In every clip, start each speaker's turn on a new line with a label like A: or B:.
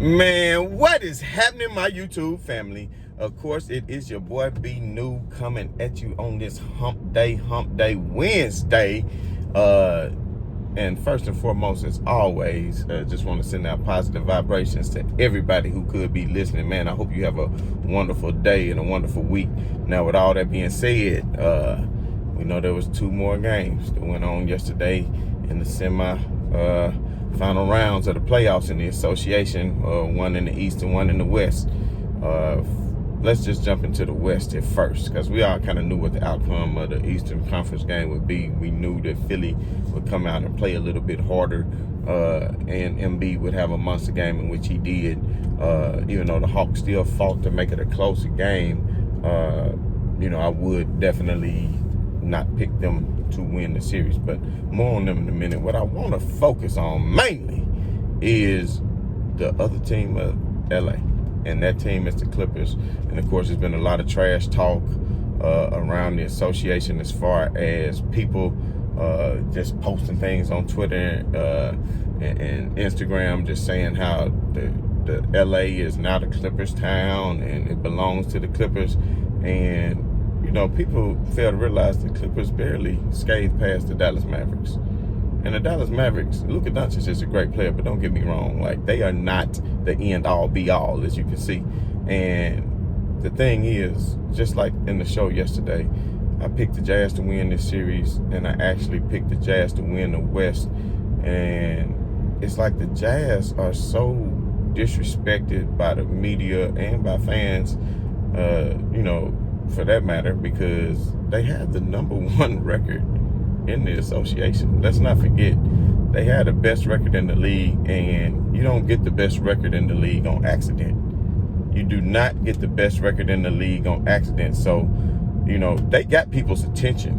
A: Man, what is happening, my YouTube family? Of course, it is your boy B New coming at you on this Hump Day Wednesday. And first and foremost, as always, just want to send out positive vibrations to everybody who could be listening. Man, I hope you have a wonderful day and a wonderful week. Now, with all that being said, we know there was 2 more games that went on yesterday in the final rounds of the playoffs in the association, one in the East and one in the West. Let's just jump into the West at first, because we all kind of knew what the outcome of the Eastern Conference game would be. We knew that Philly would come out and play a little bit harder, and Embiid would have a monster game, in which he did. Even though the Hawks still fought to make it a closer game, I would definitely not pick them to win the series, but more on them in a minute. What I want to focus on mainly is the other team of LA, and that team is the Clippers. And of course, there's been a lot of trash talk around the association as far as people just posting things on Twitter and Instagram, just saying how the LA is now the Clippers town and it belongs to the Clippers. And people fail to realize the Clippers barely scathed past the Dallas Mavericks. And the Dallas Mavericks, Luka Doncic is a great player, but don't get me wrong, like, they are not the end-all, be-all, as you can see. And the thing is, just like in the show yesterday, I picked the Jazz to win this series, and I actually picked the Jazz to win the West. And it's like the Jazz are so disrespected by the media and by fans, for that matter, because they had the #1 record in the association. Let's not forget, they had the best record in the league, and you don't get the best record in the league on accident. You do not get the best record in the league on accident. So, they got people's attention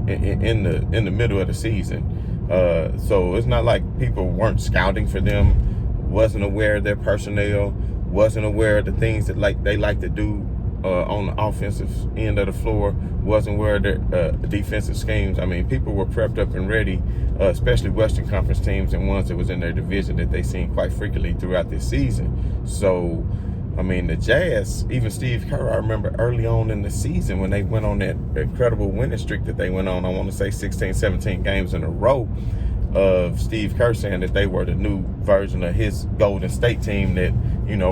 A: in the middle of the season. So it's not like people weren't scouting for them, wasn't aware of their personnel, wasn't aware of the things that they like to do on the offensive end of the floor, wasn't aware of their defensive schemes. I mean, people were prepped up and ready, especially Western Conference teams and ones that was in their division that they seen quite frequently throughout this season. So, I mean, the Jazz, even Steve Kerr, I remember early on in the season when they went on that incredible winning streak that they went on, I want to say 16, 17 games in a row, of Steve Kerr saying that they were the new version of his Golden State team that,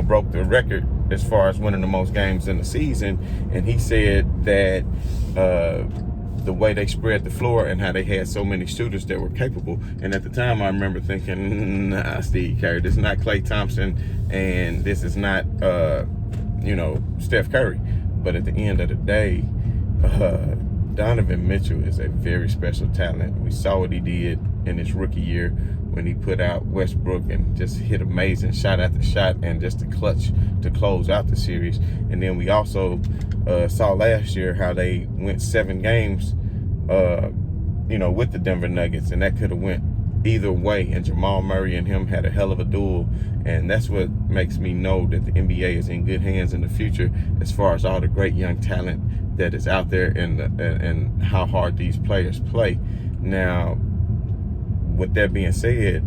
A: broke the record as far as winning the most games in the season. And he said that the way they spread the floor and how they had so many shooters that were capable. And at the time, I remember thinking, nah, Steve Kerr, this is not Klay Thompson, and this is not, Steph Curry. But at the end of the day, Donovan Mitchell is a very special talent. We saw what he did in his rookie year when he put out Westbrook and just hit amazing shot after shot, and just the clutch to close out the series. And then we also saw last year how they went 7 games, with the Denver Nuggets, and that could have went either way. And Jamal Murray and him had a hell of a duel, and that's what makes me know that the NBA is in good hands in the future as far as all the great young talent that is out there and how hard these players play. Now, with that being said,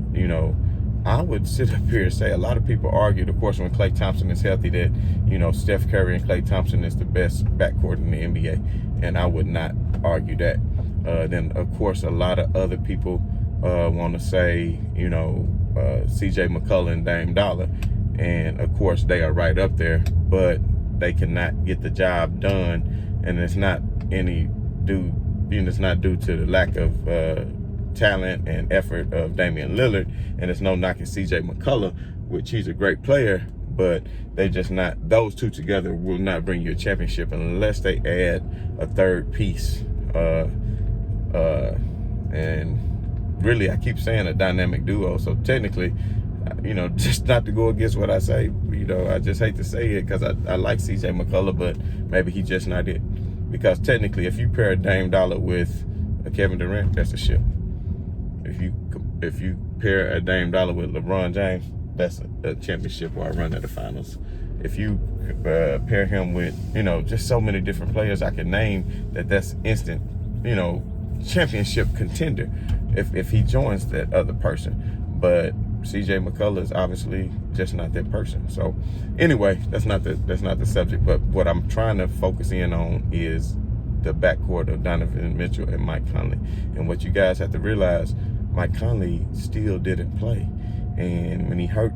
A: I would sit up here and say a lot of people argued, of course, when Klay Thompson is healthy, that, Steph Curry and Klay Thompson is the best backcourt in the NBA. And I would not argue that. Then, of course, a lot of other people want to say, CJ McCollum and Dame Dollar. And, of course, they are right up there, but they cannot get the job done. And it's not it's not due to the lack of talent and effort of Damian Lillard, and it's no knocking CJ McCollum, which he's a great player, but they just not, those two together will not bring you a championship unless they add a third piece. And really, I keep saying a dynamic duo, so technically, just not to go against what I say, I just hate to say it because I like CJ McCollum, but maybe he's just not it. Because technically, if you pair Dame Dollar with a Kevin Durant, that's a ship. If you pair a Dame Dollar with LeBron James, that's a championship or a run at the finals. If you pair him with, just so many different players I can name, that's instant, championship contender if he joins that other person. But CJ McCullough is obviously just not that person. So anyway, that's not the subject. But what I'm trying to focus in on is the backcourt of Donovan Mitchell and Mike Conley. And what you guys have to realize, Mike Conley still didn't play. And when he hurt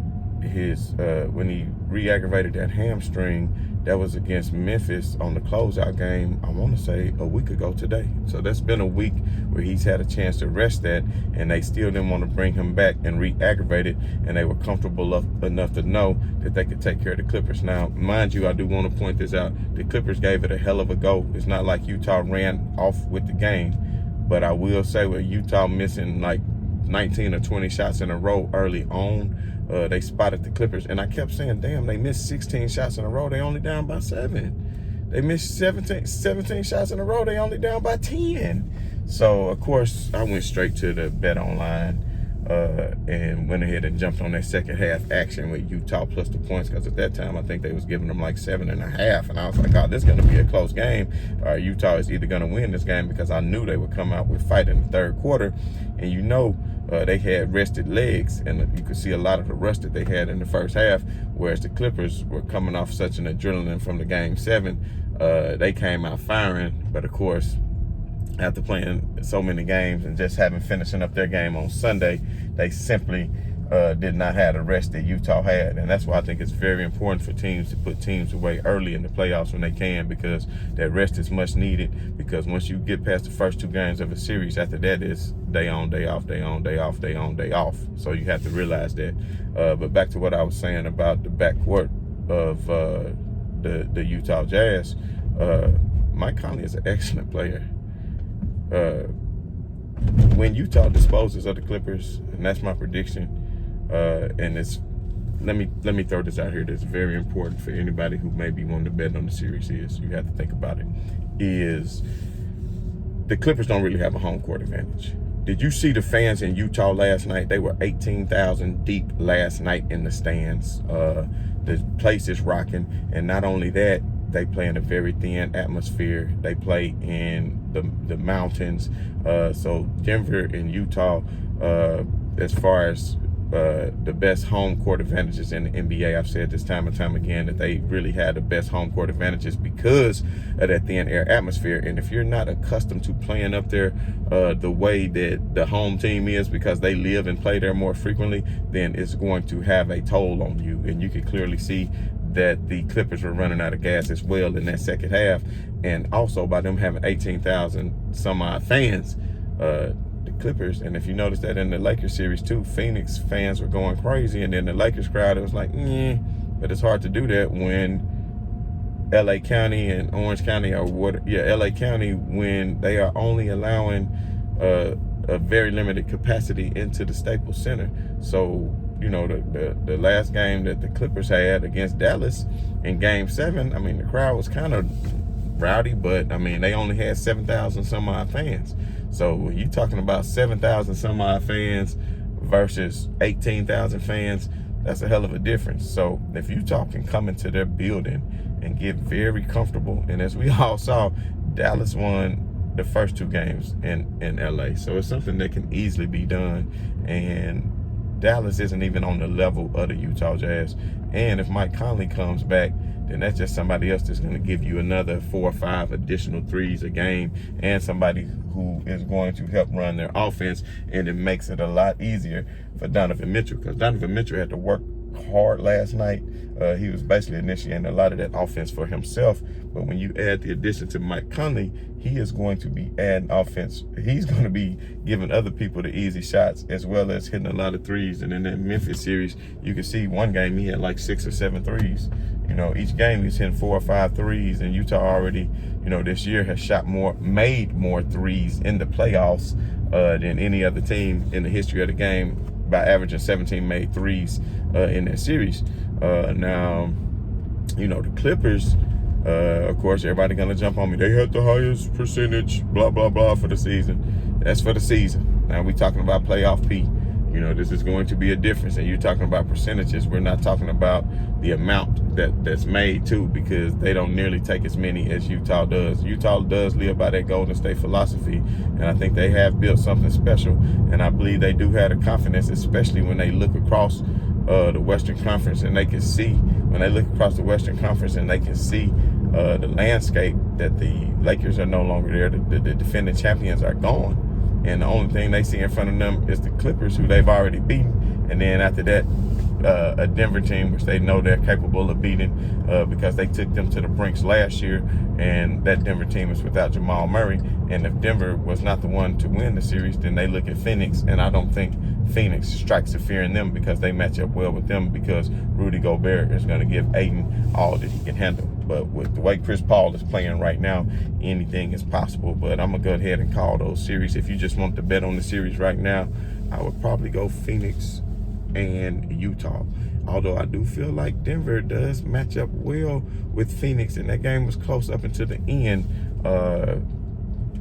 A: when he re-aggravated that hamstring, that was against Memphis on the closeout game, I want to say a week ago today. So that's been a week where he's had a chance to rest that, and they still didn't want to bring him back and re-aggravate it, and they were comfortable enough to know that they could take care of the Clippers. Now, mind you, I do want to point this out. The Clippers gave it a hell of a go. It's not like Utah ran off with the game, but I will say with Utah missing like 19 or 20 shots in a row early on, they spotted the Clippers, and I kept saying, damn, they missed 16 shots in a row. They only down by 7. They missed 17 shots in a row. They only down by 10. So, of course, I went straight to the bet online and went ahead and jumped on that second half action with Utah plus the points, because at that time, I think they was giving them like 7.5. And I was like, oh, this is going to be a close game. Utah is either going to win this game, because I knew they would come out with fight in the third quarter. And you know, they had rested legs, and you could see a lot of the rust that they had in the first half, whereas the Clippers were coming off such an adrenaline from the Game 7. They came out firing, but of course, after playing so many games and just finishing up their game on Sunday, they simply did not have the rest that Utah had. And that's why I think it's very important for teams to put teams away early in the playoffs when they can, because that rest is much needed. Because once you get past the first 2 games of a series, after that is day on, day off, day on, day off, day on, day off. So you have to realize that. But back to what I was saying about the backcourt of the Utah Jazz, Mike Conley is an excellent player. When Utah disposes of the Clippers, and that's my prediction, and it's let me throw this out here that's very important for anybody who may be wanting to bet on the series, is you have to think about it, is the Clippers don't really have a home court advantage. Did you see the fans in Utah last night? They were 18,000 deep last night in the stands. The place is rocking, and not only that, they play in a very thin atmosphere. They play in the mountains. So Denver and Utah, as far as the best home court advantages in the NBA, I've said this time and time again that they really had the best home court advantages because of that thin air atmosphere. And if you're not accustomed to playing up there the way that the home team is, because they live and play there more frequently, then it's going to have a toll on you. And you can clearly see that the Clippers were running out of gas as well in that second half. And also by them having 18,000 some odd fans, the Clippers, and if you notice that in the Lakers series too, Phoenix fans were going crazy, and then the Lakers crowd, it was like, but it's hard to do that when LA County and Orange County LA County, when they are only allowing a very limited capacity into the Staples Center. So, you know, the last game that the Clippers had against Dallas in Game 7, I mean, the crowd was kind of rowdy, but I mean, they only had 7,000 some odd fans. So when you're talking about 7,000 some odd fans versus 18,000 fans, that's a hell of a difference. So if Utah can come into their building and get very comfortable, and as we all saw, Dallas won the first 2 games in LA. So it's something that can easily be done. And Dallas isn't even on the level of the Utah Jazz. And if Mike Conley comes back, then that's just somebody else that's going to give you another 4 or 5 additional threes a game, and somebody who is going to help run their offense. And it makes it a lot easier for Donovan Mitchell, because Donovan Mitchell had to work hard last night. He was basically initiating a lot of that offense for himself. But when you add the addition to Mike Conley, he is going to be adding offense. He's going to be giving other people the easy shots, as well as hitting a lot of threes. And in that Memphis series, you can see one game he had like 6 or 7 threes. You know, each game he's hitting 4 or 5 threes. And Utah already, you know, this year has made more threes in the playoffs than any other team in the history of the game, by averaging 17 made threes in that series. Now, you know, the Clippers, of course, everybody gonna jump on me. They had the highest percentage, blah, blah, blah, for the season. That's for the season. Now we talking about playoff P. You know, this is going to be a difference. And you're talking about percentages. We're not talking about the amount that's made too, because they don't nearly take as many as Utah does. Utah does live by that Golden State philosophy, and I think they have built something special. And I believe they do have the confidence, especially when they look across the Western Conference, and they can see, when they look across the Western Conference and they can see the landscape, that the Lakers are no longer there. The defending champions are gone. And the only thing they see in front of them is the Clippers, who they've already beaten. And then after that, a Denver team, which they know they're capable of beating because they took them to the brinks last year. And that Denver team is without Jamal Murray. And if Denver was not the one to win the series, then they look at Phoenix. And I don't think Phoenix strikes a fear in them, because they match up well with them, because Rudy Gobert is going to give Aiden all that he can handle. But with the way Chris Paul is playing right now, anything is possible. But I'm going to go ahead and call those series. If you just want to bet on the series right now, I would probably go Phoenix and Utah. Although I do feel like Denver does match up well with Phoenix, and that game was close up until the end.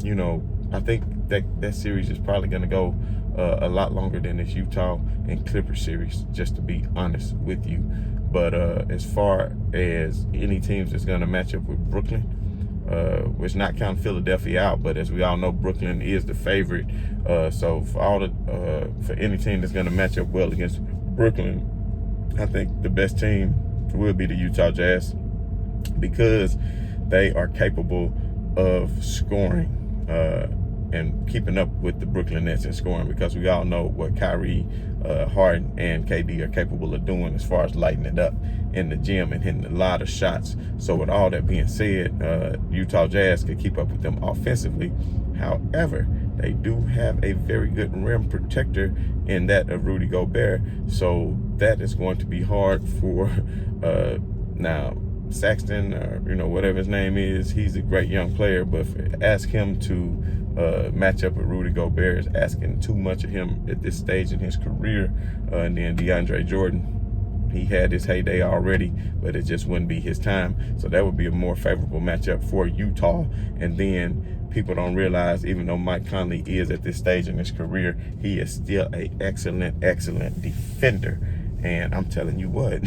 A: You know, I think that series is probably going to go a lot longer than this Utah and Clippers series, just to be honest with you. But as far as any teams that's going to match up with Brooklyn, which not counting Philadelphia out, but as we all know, Brooklyn is the favorite. So for any team that's going to match up well against Brooklyn, I think the best team will be the Utah Jazz, because they are capable of scoring and keeping up with the Brooklyn Nets in scoring, because we all know what Kyrie, Harden, and KD are capable of doing as far as lighting it up in the gym and hitting a lot of shots. So with all that being said, Utah Jazz could keep up with them offensively. However, they do have a very good rim protector in that of Rudy Gobert. So that is going to be hard for now Saxton, or whatever his name is. He's a great young player, but ask him to match up with Rudy Gobert is asking too much of him at this stage in his career. And then DeAndre Jordan, he had his heyday already, but it just wouldn't be his time. So that would be a more favorable matchup for Utah. And then people don't realize, even though Mike Conley is at this stage in his career, he is still an excellent defender. And I'm telling you what,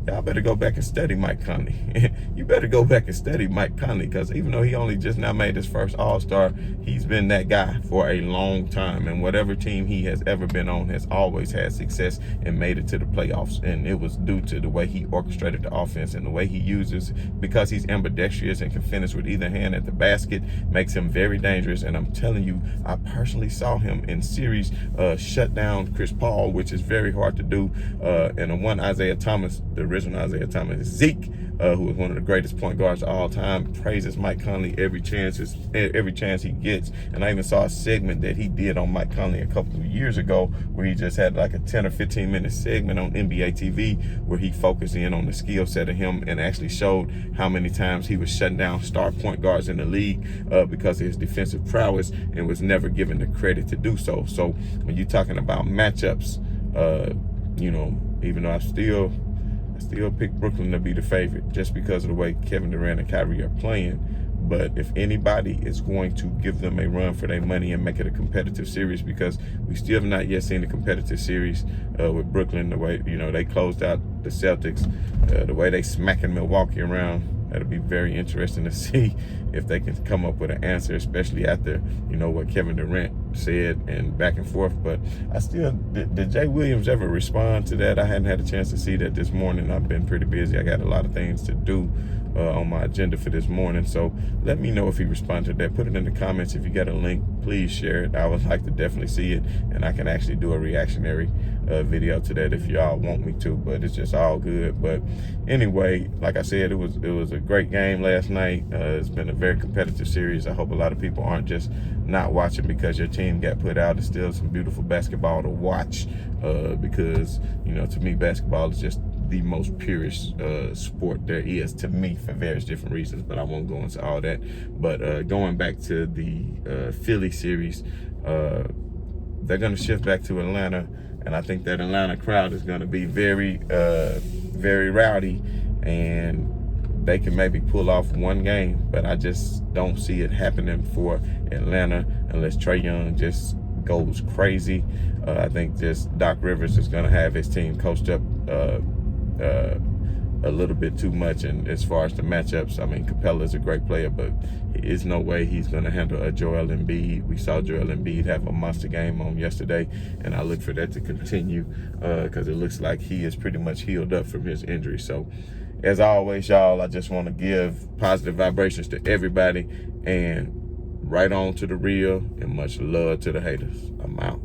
A: y'all better go back and study Mike Conley. You better go back and study Mike Conley, because even though he only just now made his first All-Star, he's been that guy for a long time. And whatever team he has ever been on has always had success and made it to the playoffs. And it was due to the way he orchestrated the offense and the way he uses, because he's ambidextrous and can finish with either hand at the basket, makes him very dangerous. And I'm telling you, I personally saw him in series shut down Chris Paul, which is very hard to do. And the one Isaiah Thomas, the original Isaiah Thomas, Zeke, who is one of the greatest point guards of all time, praises Mike Conley every chance he gets. And I even saw a segment that he did on Mike Conley a couple of years ago, where he just had like a 10 or 15 minute segment on NBA TV, where he focused in on the skill set of him and actually showed how many times he was shutting down star point guards in the league because of his defensive prowess, and was never given the credit to do so. So when you're talking about matchups, even though I still pick Brooklyn to be the favorite, just because of the way Kevin Durant and Kyrie are playing. But if anybody is going to give them a run for their money and make it a competitive series, because we still have not yet seen a competitive series with Brooklyn, the way they closed out the Celtics, the way they smacking Milwaukee around. That'll be very interesting to see if they can come up with an answer, especially after what Kevin Durant said and back and forth. But did Jay Williams ever respond to that? I hadn't had a chance to see that this morning. I've been pretty busy. I got a lot of things to do on my agenda for this morning. So let me know if he responded to that. Put it in the comments. If you got a link, please share it. I would like to definitely see it, and I can actually do a reactionary video to that if y'all want me to, but it's just all good. But anyway, like I said, it was a great game last night. It's been a very competitive series. I hope a lot of people aren't just not watching because your team got put out. It's still some beautiful basketball to watch, because to me, basketball is just the most purest sport there is to me, for various different reasons, but I won't go into all that. But going back to the Philly series, they're going to shift back to Atlanta, and I think that Atlanta crowd is going to be very rowdy, and they can maybe pull off one game, but I just don't see it happening for Atlanta unless Trae Young just goes crazy. I think just Doc Rivers is going to have his team coached up a little bit too much. And as far as the matchups, I mean, Capella's a great player, but there is no way he's going to handle a Joel Embiid. We saw Joel Embiid have a monster game on yesterday, and I look for that to continue because it looks like he is pretty much healed up from his injury. So, as always, y'all, I just want to give positive vibrations to everybody, and right on to the real, and much love to the haters. I'm out.